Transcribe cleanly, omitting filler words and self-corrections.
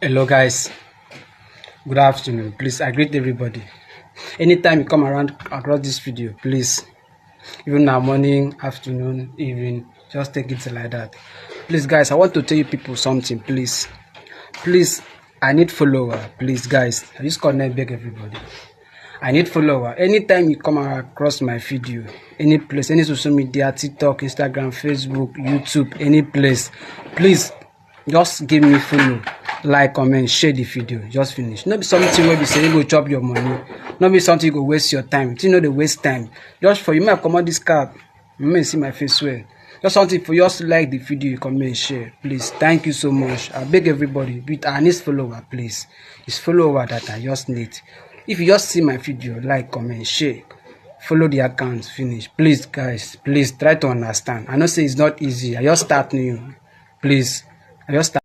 Hello guys, good afternoon. Please, I greet everybody. Anytime you come around across this video, please, even now morning, afternoon, evening, just take it like that. Please guys, I want to tell you people something. Please, I need follower. Please guys, I just connect beg everybody. I need follower. Anytime you come across my video, any place, any social media, TikTok, Instagram, Facebook, YouTube, any place, please just give me follow, like, comment, share the video. Just finish. Not be something where you say you go chop your money. Not be something you go waste your time. You know they waste time. Just for you might come on this card. You may see my face well. Just something for you to like the video, comment, share. Please, thank you so much. I beg everybody, but I need follower, please. It's follower that I just need. If you just see my video, like, comment, share, follow the account, finish. Please guys, please try to understand. I know say it's not easy. I just start new. Please, I just start.